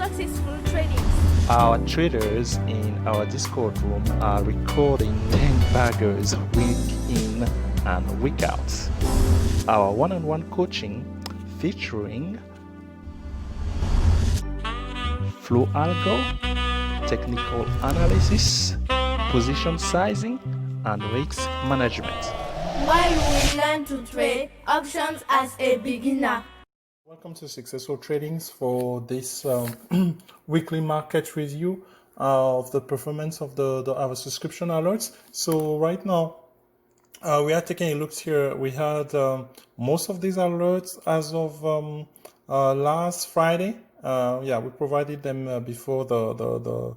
successful trading. Our traders in our Discord room are recording 10 baggers week in and week out. Our one-on-one coaching featuring flow algo, technical analysis, position sizing, and risk management. While we learn to trade options as a beginner. Welcome to Successful Tradings for this weekly market review of the performance of our subscription alerts. So right now, we are taking a look here. We had most of these alerts as of last Friday. We provided them before the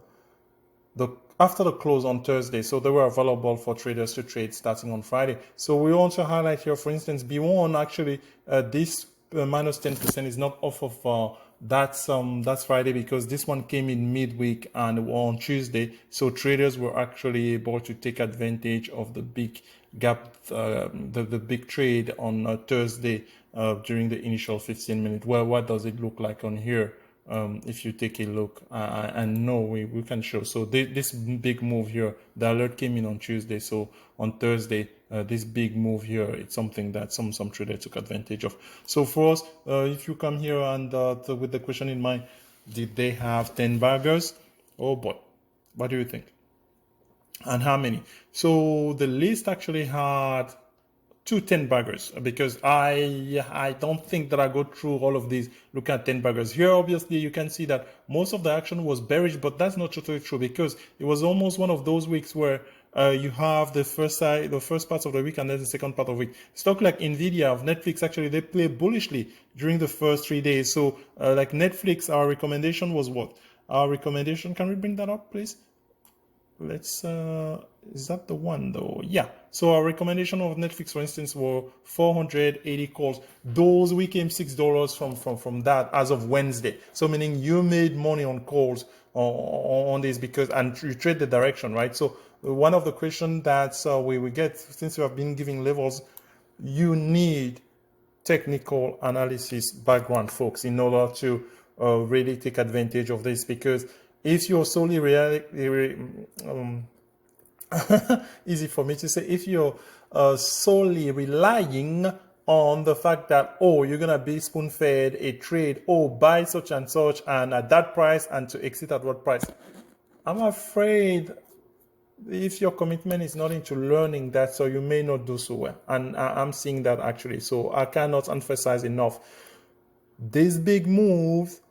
after the close on Thursday, so they were available for traders to trade starting on Friday. So we want to highlight here, for instance, B1 actually this minus 10% is not off of that's Friday, because this one came in midweek and on Tuesday, so traders were actually able to take advantage of the big gap, the big trade on Thursday during the initial 15 minutes. Well, what does it look like on here? If you take a look, and no, we can show. So this big move here, the alert came in on Tuesday. So on Thursday, this big move here, it's something that some traders took advantage of. So for us, if you come here and with the question in mind, did they have 10 baggers? Oh boy, what do you think? And how many? So the list actually had 10 baggers, because I don't think that I go through all of these. Look at 10 baggers here. Obviously you can see that most of the action was bearish, but that's not totally true, because it was almost one of those weeks where you have the first part of the week and then the second part of the week. Stock like Nvidia of Netflix, actually they play bullishly during the first 3 days. So like Netflix, our recommendation was what? Our recommendation, can we bring that up please? Let's is that the one though? Yeah. So our recommendation of Netflix, for instance, were 480 calls. Those we came $6 from that as of Wednesday. So meaning you made money on calls on this, because and you trade the direction, right? So one of the questions that we get, since we have been giving levels, you need technical analysis background, folks, in order to really take advantage of this, because if you're solely easy for me to say, if you're solely relying on the fact that, oh, you're gonna be spoon-fed a trade, oh, buy such and such and at that price and to exit at what price, I'm afraid if your commitment is not into learning that, so you may not do so well. And I'm seeing that actually. So I cannot emphasize enough, these big moves,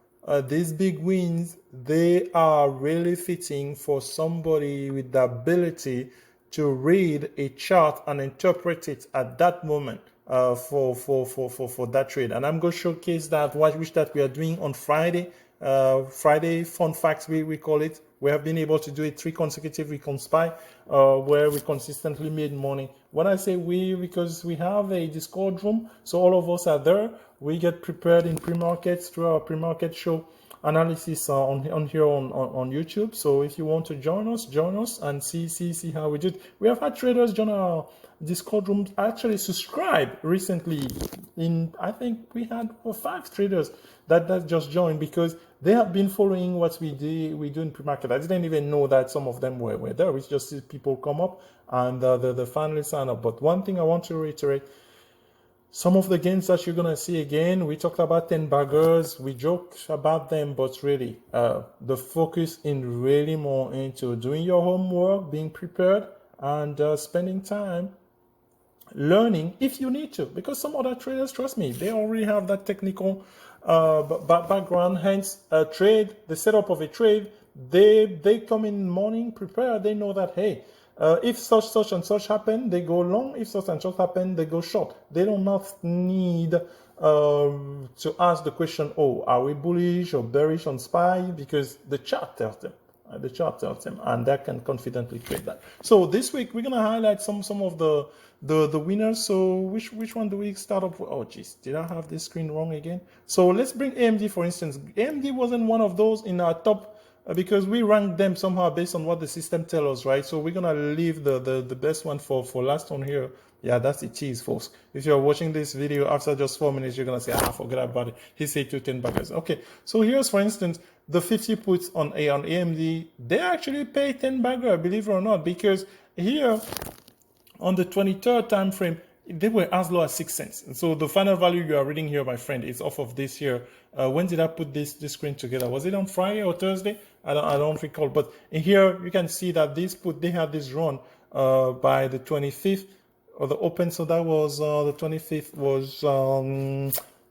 these big wins, they are really fitting for somebody with the ability to read a chart and interpret it at that moment for that trade. And I'm going to showcase that, which that we are doing on Friday. Friday fun facts, we call it. We have been able to do it 3 consecutive weeks on SPY, where we consistently made money. When I say we, because we have a Discord room, so all of us are there. We get prepared in pre-markets through our pre-market show analysis on here on YouTube. So if you want to join us and see how we do it. We have had traders join our Discord room, actually subscribe recently. I think we had 5 traders that just joined, because they have been following what we do in pre-market. I didn't even know that some of them were there. We just see people come up and they finally sign up. But one thing I want to reiterate, some of the gains that you're going to see again, we talked about 10 baggers, we joked about them, but really the focus in really more into doing your homework, being prepared, and spending time learning if you need to, because some other traders, trust me, they already have that technical background. Hence the setup of a trade, they come in morning prepared. They know that, hey, if such and such happen, they go long. If such and such happen, they go short. They do not need to ask the question, oh, are we bullish or bearish on SPY? Because the chart tells them. And they can confidently trade that. So this week we're gonna highlight some of the winners. So which one do we start off with? Oh geez, did I have this screen wrong again? So let's bring AMD, for instance. AMD wasn't one of those in our top because we rank them somehow based on what the system tells us, right? So we're gonna leave the best one for last on here. Yeah, that's the cheese, folks. If you're watching this video after just 4 minutes, you're gonna say, forget about it. He said 10 baggers. Okay, so here's, for instance, the 50 puts on AMD. They actually pay 10 bagger, believe it or not, because here on the 23rd time frame, they were as low as 6 cents. And so the final value you are reading here, my friend, is off of this here. When did I put this screen together? Was it on Friday or Thursday? I don't recall. But in here, you can see that they had this run by the 25th or the open. So that was the 25th was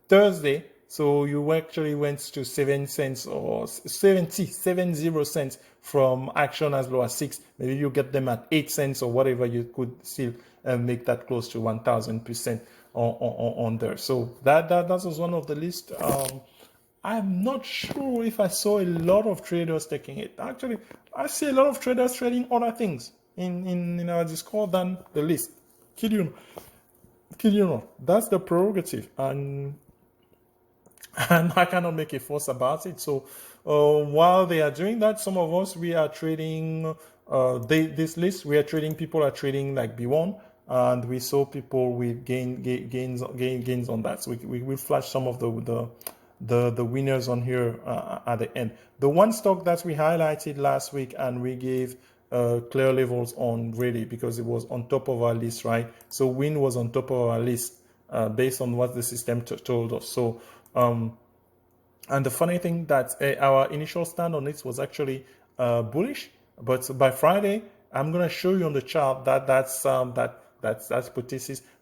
Thursday. So you actually went to 7 cents or 70 cents from action as low as 6. Maybe you get them at 8 cents or whatever. You could still make that close to 1,000% on there. So that was one of the list. I'm not sure if I saw a lot of traders taking it. Actually, I see a lot of traders trading other things in our Discord than the list. Kid you know, that's the prerogative, and I cannot make a fuss about it. So while they are doing that, some of us, we are trading this list. We are trading, people are trading like B1, and we saw people with gains on that. So we will flash some of the winners on here at the end. The one stock that we highlighted last week and we gave clear levels on really because it was on top of our list, right? So WYNN was on top of our list based on what the system told us. So and the funny thing that our initial stand on it was actually bullish, but by Friday I'm going to show you on the chart that that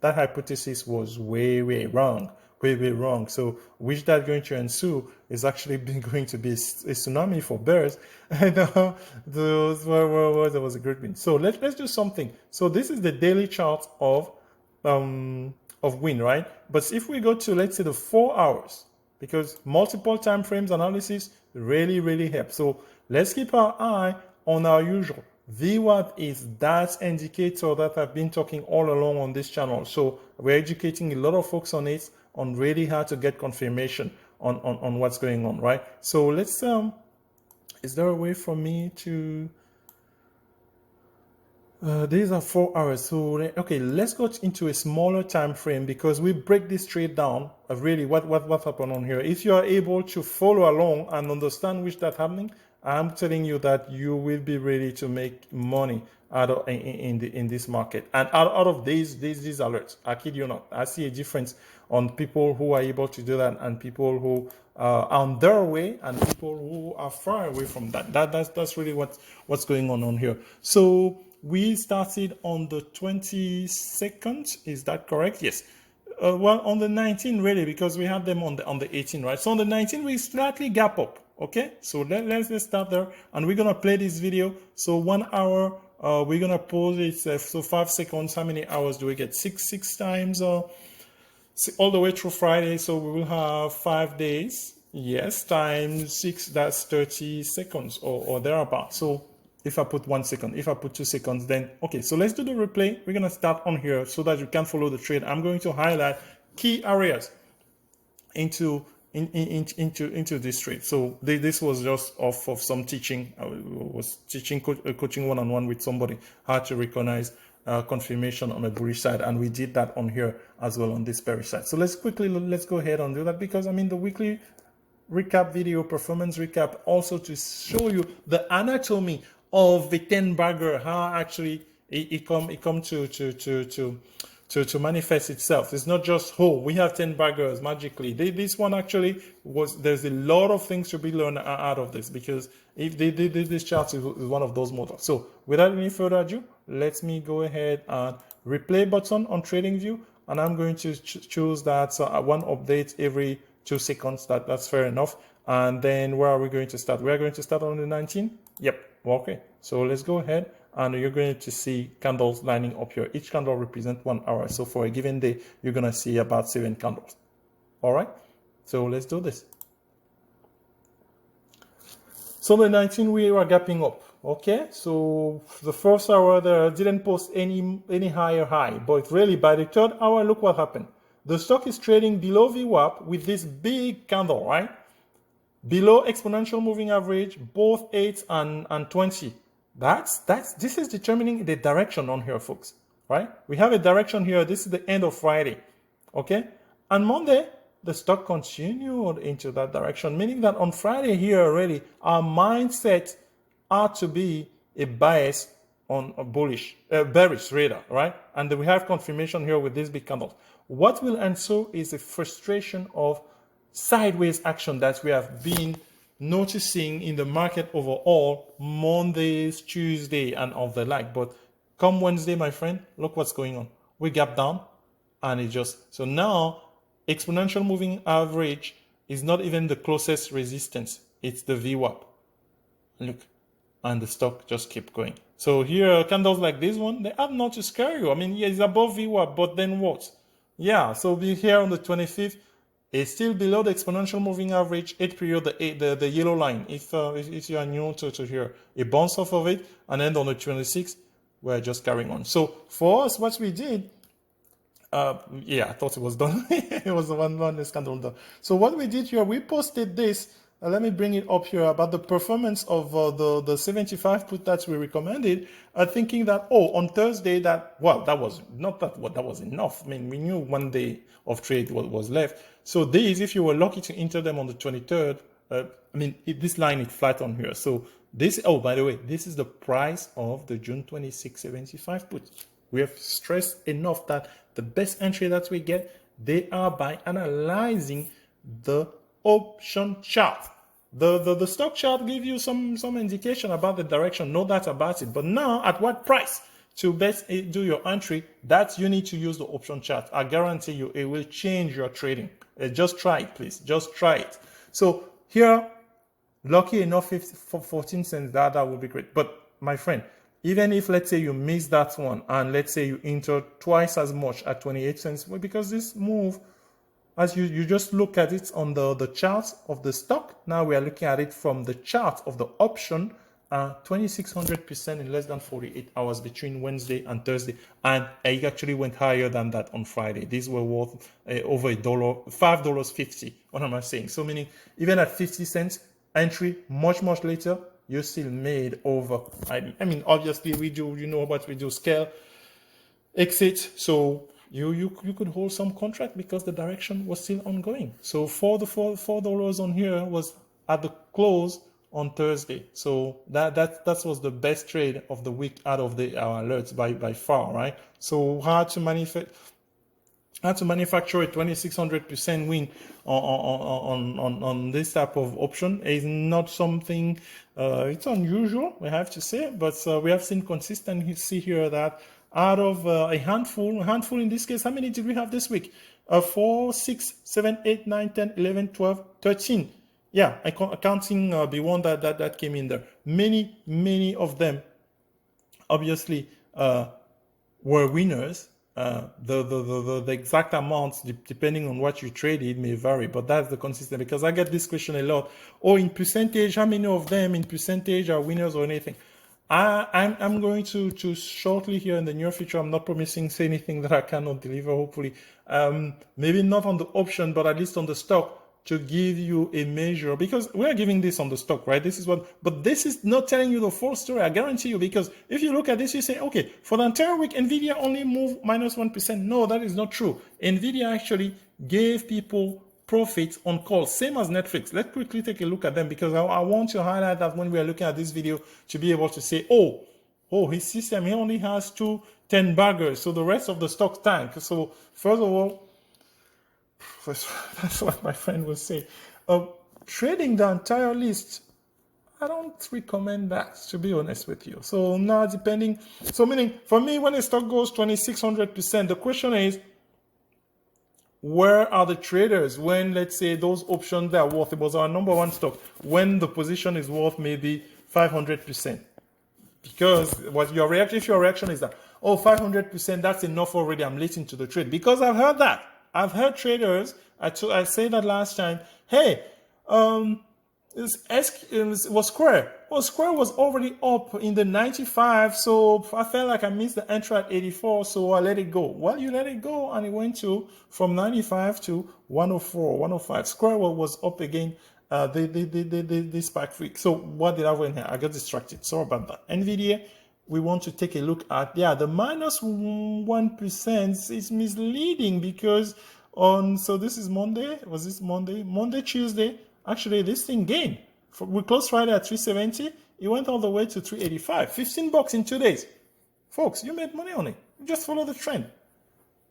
hypothesis was way wrong. Way wrong. So which that's going to ensue is actually going to be a tsunami for bears. And there was a great win. So let's do something. So this is the daily chart of WYNN, right? But if we go to, let's say, the 4 hours, because multiple time frames analysis really helps. So let's keep our eye on our usual VWAP is that indicator that I've been talking all along on this channel. So we're educating a lot of folks on it, on really how to get confirmation on what's going on, right? So let's is there a way for me to these are 4 hours. So okay, let's go into a smaller time frame because we break this trade down of really what happened on here. If you are able to follow along and understand which that's happening, I'm telling you that you will be ready to make money out of in this market. And out of these alerts, I kid you not, I see a difference on people who are able to do that and people who are on their way and people who are far away from that. That's really what's going on here. So we started on the 22nd. Is that correct? Yes. Well, on the 19th, really, because we had them on the 18th, right? So on the 19th, we slightly gap up. Okay, so let's start there, and we're gonna play this video. So 1 hour, we're gonna pause it. So 5 seconds. How many hours do we get? Six times, all the way through Friday. So we will have 5 days. Yes, times 6. That's 30 seconds or thereabout. So if I put 1 second, if I put 2 seconds, then okay. So let's do the replay. We're gonna start on here so that you can follow the trade. I'm going to highlight key areas into this trade. So this was just off of some teaching. I was teaching coaching one-on-one with somebody how to recognize confirmation on a bullish side, and we did that on here as well on this bearish side. So let's go ahead and do that because I mean the weekly recap video, performance recap, also to show you the anatomy of the 10 bagger, how actually it come to manifest itself. It's not just, oh, we have 10 baggers magically. This one actually there's a lot of things to be learned out of this because if this chart is one of those models. So without any further ado, let me go ahead and replay button on TradingView, and I'm going to choose that one update every 2 seconds. That's fair enough. And then where are we going to start? We are going to start on the 19th. Yep. Okay. So let's go ahead. And you're going to see candles lining up here. Each candle represents 1 hour. So for a given day, you're going to see about 7 candles. All right. So let's do this. So the 19, we are gapping up. Okay. So the first hour there didn't post any higher high, but really by the third hour, look what happened. The stock is trading below VWAP with this big candle, right? below exponential moving average, both 8 and 20. This is determining the direction on here, folks, right? We have a direction here. This is the end of Friday, okay? And Monday, the stock continued into that direction, meaning that on Friday here already, our mindset ought to be a bias on a bearish radar, right? And we have confirmation here with this big candle. What will ensue is a frustration of sideways action that we have been noticing in the market overall Mondays, Tuesday, and of the like. But come Wednesday, my friend, look what's going on. We gap down, and it just, so now exponential moving average is not even the closest resistance. It's the VWAP. Look, and the stock just keep going. So here, candles like this one, they have not to scare you. I mean, yeah, it's above VWAP, but then what? Yeah, so we here on the 25th, it's still below the exponential moving average, 8 period, the yellow line. If you are new to here, a bounce off of it, and then on the 26th, we're just carrying on. So for us, what we did, yeah, I thought it was done. It was the one this candle done. So what we did here, we posted this. Let me bring it up here about the performance of the 75 put that we recommended, thinking that, oh, on Thursday that, well, that was not that what that was enough. I mean, we knew 1 day of trade was left. So these, if you were lucky to enter them on the 23rd, I mean, this line is flat on here. So this, oh, by the way, this is the price of the June 26 75 put. We have stressed enough that the best entry that we get, they are by analyzing the option chart. The stock chart give you some indication about the direction, no doubt about it. But now, at what price to best do your entry, that you need to use the option chart. I guarantee you, it will change your trading. Just try it, please. Just try it. So here, lucky enough, 14 cents, that would be great. But my friend, even if, let's say, you miss that one, and let's say you enter twice as much at 28 cents, well, because this move, as you just look at it on the chart of the stock, now we are looking at it from the chart of the option, 2,600% in less than 48 hours between Wednesday and Thursday. And it actually went higher than that on Friday. These were worth over $5.50. What am I saying? So meaning, even at 50 cents entry, much later, you still made over. I mean, obviously, we do, you know what we do, scale, exit. So you could hold some contract because the direction was still ongoing. So for the $4 on here was at the close on Thursday. So that was the best trade of the week out of our alerts by far, right? So hard to manufacture a 2,600% win on this type of option is not something, it's unusual, we have to say, but we have seen consistency here that out of a handful in this case, how many did we have this week? 4, 6, 7, 8, 9, 10, 11, 12, 13. Yeah, counting the one that came in there. Many of them, obviously, were winners. The exact amounts, depending on what you traded, may vary, but that's the consistent, because I get this question a lot. Oh, in percentage, how many of them in percentage are winners or anything? I'm going to shortly here in the near future, I'm not promising say anything that I cannot deliver, hopefully. Maybe not on the option, but at least on the stock, to give you a measure, because we're giving this on the stock, right? This is what, but this is not telling you the full story, I guarantee you, because if you look at this, you say, okay, for the entire week, NVIDIA only moved -1%. No, that is not true. NVIDIA actually gave people profits on call, same as Netflix. Let's quickly take a look at them, because I want to highlight that when we are looking at this video to be able to say, oh, his system, he only has 2 10 baggers, so the rest of the stock tank. So first of all, that's what my friend will say. Trading the entire list, I don't recommend that, to be honest with you. So now depending, so meaning for me, when a stock goes 2,600%, the question is, where are the traders when, let's say, those options that are worth, it was our number one stock, when the position is worth maybe 500%? Because what your reaction, if your reaction is that, oh, 500%, that's enough already, I'm late into the trade. Because I've heard that. I've heard traders, I said that last time, hey, it was Square. Well, Square was already up in the 95, so I felt like I missed the entry at 84, so I let it go. Well, you let it go, and it went from 95 to 104, 105. Square was up again the spike freak. So what did I win here? I got distracted. Sorry about that. NVIDIA, we want to take a look at, yeah, the minus 1% is misleading because so this is Monday. Was this Monday? Monday, Tuesday. Actually, this thing gained. We closed Friday at 370. It went all the way to 385. 15 bucks in 2 days. Folks, you made money on it. You just follow the trend.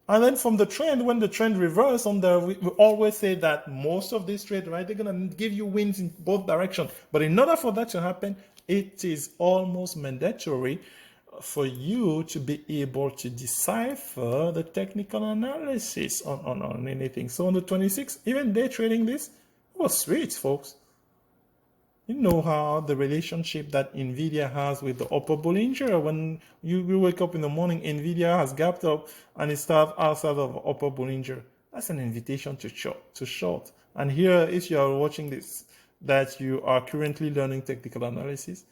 And then from the trend, when the trend reverses we always say that most of these trades, right, they're going to give you wins in both directions. But in order for that to happen, it is almost mandatory for you to be able to decipher the technical analysis on anything. So on the 26th, even day trading this was sweet, folks. You know how the relationship that NVIDIA has with the upper Bollinger. When you wake up in the morning, NVIDIA has gapped up and it starts outside of upper Bollinger. That's an invitation to short. And here, if you are watching this, that you are currently learning technical analysis,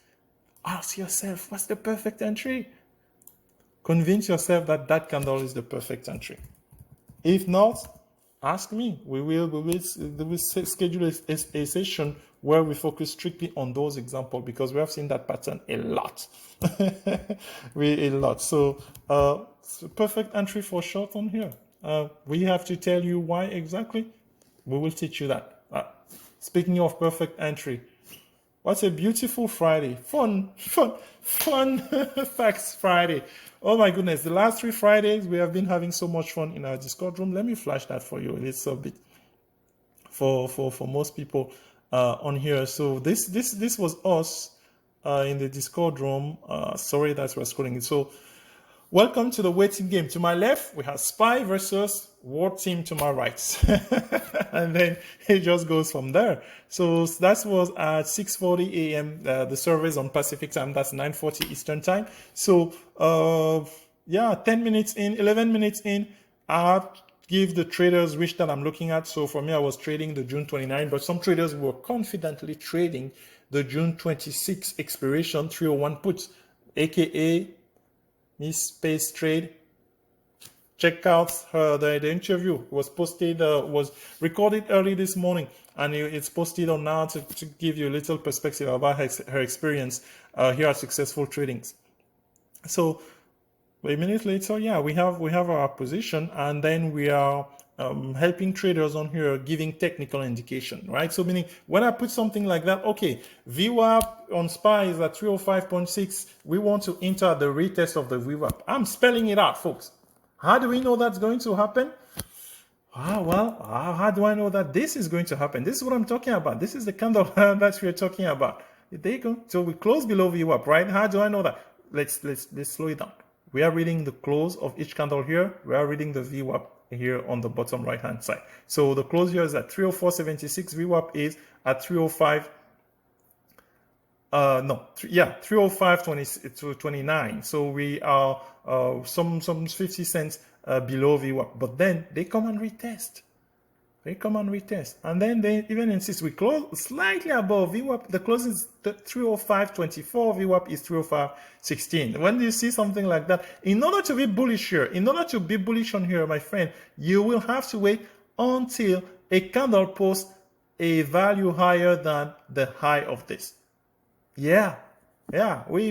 ask yourself, what's the perfect entry? Convince yourself that that candle is the perfect entry. If not, ask me. We will schedule a session where we focus strictly on those examples because we have seen that pattern a lot. A lot. So perfect entry for short on here. We have to tell you why exactly. We will teach you that. Speaking of perfect entry, what a beautiful Friday. Fun facts Friday. Oh my goodness, the last 3 Fridays, we have been having so much fun in our Discord room. Let me flash that for you a little bit for most people on here. So this was us in the Discord room. Sorry that we're scrolling it. So welcome to the waiting game. To my left, we have SPY versus War Team to my right. And then it just goes from there. So that was at 6:40 a.m. The servers on Pacific time. That's 9:40 Eastern time. So yeah, 10 minutes in, 11 minutes in, I give the traders which that I'm looking at. So for me, I was trading the June 29, but some traders were confidently trading the June 26 expiration 301 puts, aka Miss Space Trade. Check out the interview. It was posted, was recorded early this morning, and it's posted on now to give you a little perspective about her experience here at Successful Tradings. So a minute later, yeah, we have our position, and then we are helping traders on here, giving technical indication, right? So meaning when I put something like that, okay, VWAP on SPY is at 305.6. We want to enter the retest of the VWAP. I'm spelling it out, folks. How do we know that's going to happen? Well, how do I know that this is going to happen? This is what I'm talking about. This is the candle that we're talking about. There you go. So we close below VWAP, right? How do I know that? Let's slow it down. We are reading the close of each candle here. We are reading the VWAP here on the bottom right hand side. So the close here is at 304.76. VWAP is at 305. 305.29. So we are some 50 cents below VWAP. But then they come and retest. And then they even insist we close slightly above VWAP. The close is 305.24. VWAP is 305.16. When you see something like that, in order to be bullish here, in order to be bullish on here, my friend, you will have to wait until a candle posts a value higher than the high of this. Yeah, we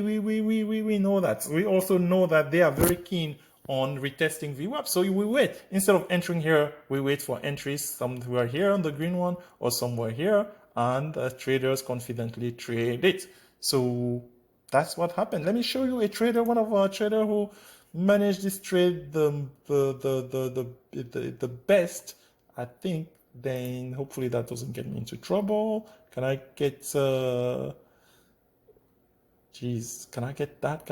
know that. We also know that they are very keen on retesting VWAP. So we wait. Instead of entering here, we wait for entries somewhere here on the green one or somewhere here, and traders confidently trade it. So that's what happened. Let me show you a trader, one of our traders who managed this trade the best, I think. Then hopefully that doesn't get me into trouble. Can I get can I get that?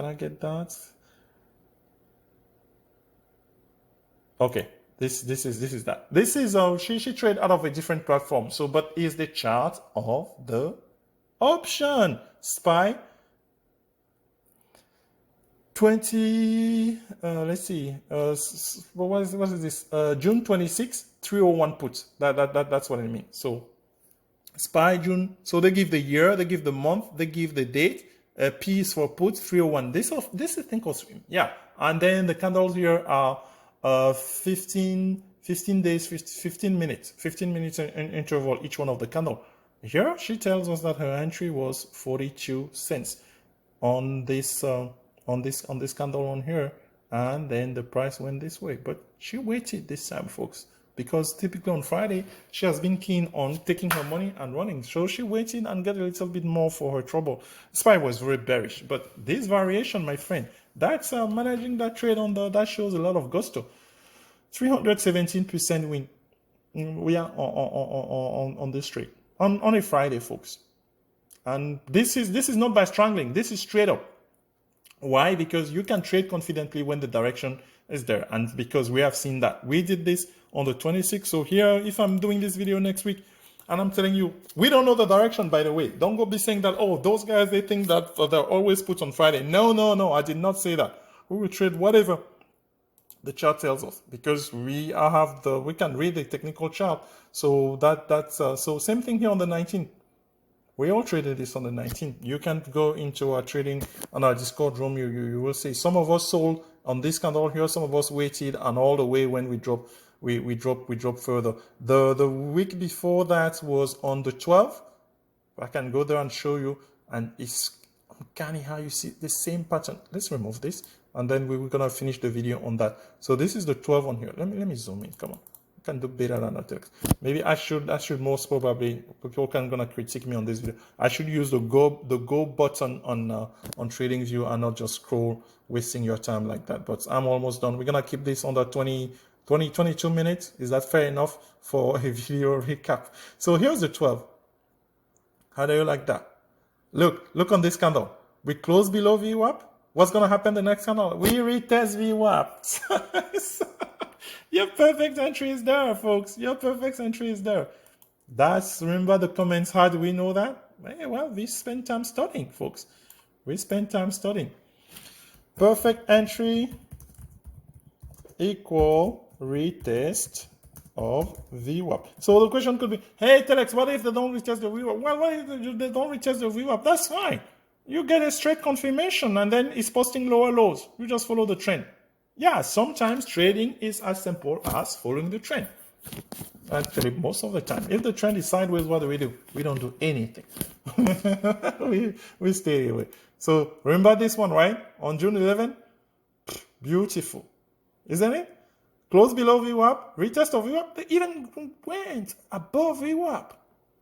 Okay, this is that. This is she trade out of a different platform. So, but is the chart of the option SPY 20? Let's see. What is this? June 26, 301 puts. That's what I mean. So, SPY June. So they give the year, they give the month, they give the date. P is for put 301. This is a thing called swim. Yeah, and then the candles here are 15 days, 15 minutes in interval each one of the candle. Here she tells us that her entry was 42 cents on this candle on here, and then the price went this way. But she waited this time, folks, because typically on Friday she has been keen on taking her money and running. So she waited and got a little bit more for her trouble. SPY was very bearish, but this variation, my friend, that's managing that trade on that shows a lot of gusto. 317% win. We are on this trade on a Friday, folks. And this is not by strangling. This is straight up. Why? Because you can trade confidently when the direction is there. And because we have seen that. We did this on the 26th. So here, if I'm doing this video next week, and I'm telling you, we don't know the direction, by the way. Don't go be saying that, oh, those guys, they think that they're always put on Friday. No, I did not say that. We will trade whatever the chart tells us, because we can read the technical chart. So so same thing here on the 19th. We all traded this on the 19th. You can go into our trading on our Discord room. You will see some of us sold on this candle here. Some of us waited, and all the way when we drop, we drop further. The week before that was on the 12th. I can go there and show you, and it's uncanny how you see the same pattern. Let's remove this, and then we're gonna finish the video on that. So this is the 12 on here. Let me zoom in. Come on. Can do better than that text. Maybe I should most probably, people can gonna critique me on this video. I should use the go button on TradingView and not just scroll, wasting your time like that. But I'm almost done. We're gonna keep this under 22 minutes. Is that fair enough for a video recap? So here's the 12. How do you like that? Look on this candle. We close below VWAP. What's gonna happen the next candle? We retest VWAP. Your perfect entry is there, folks. Your perfect entry is there. Remember the comments, how do we know that? Well, we spend time studying, folks. We spend time studying. Perfect entry equal retest of VWAP. So the question could be, hey, Telex, what if they don't retest the VWAP? Well, what if they don't retest the VWAP? That's fine. You get a straight confirmation, and then it's posting lower lows. You just follow the trend. Yeah, sometimes trading is as simple as following the trend. Actually, most of the time. If the trend is sideways, what do? We don't do anything. we stay away. So remember this one, right? On June 11th? Beautiful. Isn't it? Close below VWAP, retest of VWAP. They even went above VWAP.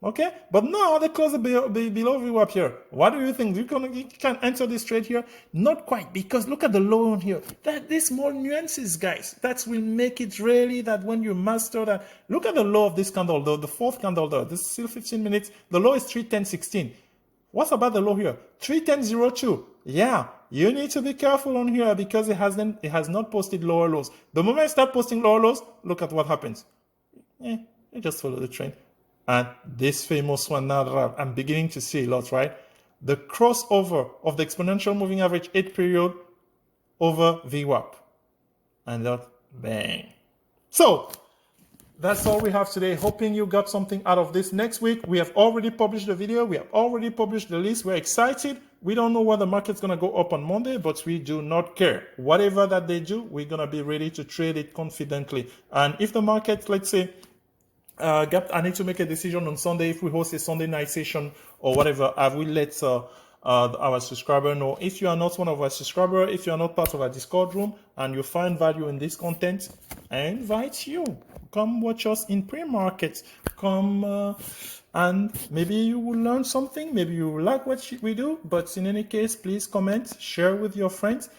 Okay, but now they close below VWAP here. What do you think? You can enter this trade here? Not quite, because look at the low on here. These small nuances, guys, that will make it really that when you master that. Look at the low of this candle, the fourth candle there. This is still 15 minutes. The low is 310.16. What's about the low here? 310.02. Yeah, you need to be careful on here because it has not posted lower lows. The moment I start posting lower lows, look at what happens. You just follow the trend. And this famous one now that I'm beginning to see a lot, right? The crossover of the exponential moving average 8 period over VWAP. And that, bang. So, that's all we have today. Hoping you got something out of this. Next week, we have already published the video. We have already published the list. We're excited. We don't know where the market's going to go up on Monday, but we do not care. Whatever that they do, we're going to be ready to trade it confidently. And if the market, let's say, I need to make a decision on Sunday if we host a Sunday night session or whatever. I will let our subscriber know. If you are not one of our subscribers, if you are not part of our Discord room and you find value in this content, I invite you. Come watch us in pre-market. Come and maybe you will learn something. Maybe you will like what we do. But in any case, please comment, share with your friends.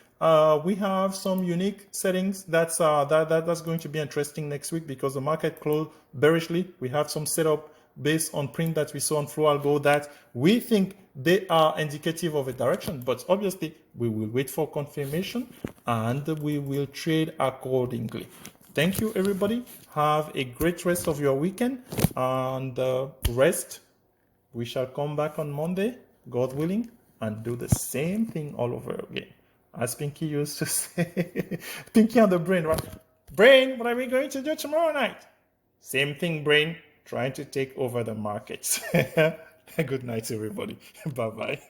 We have some unique settings that's going to be interesting next week because the market closed bearishly. We have some setup based on print that we saw on Flow Algo that we think they are indicative of a direction, but obviously we will wait for confirmation and we will trade accordingly. Thank you, everybody. Have a great rest of your weekend and rest. We shall come back on Monday, God willing, and do the same thing all over again. As Pinky used to say, Pinky and the brain, right? Brain, what are we going to do tomorrow night? Same thing, brain, trying to take over the markets. Good night, everybody. Bye-bye.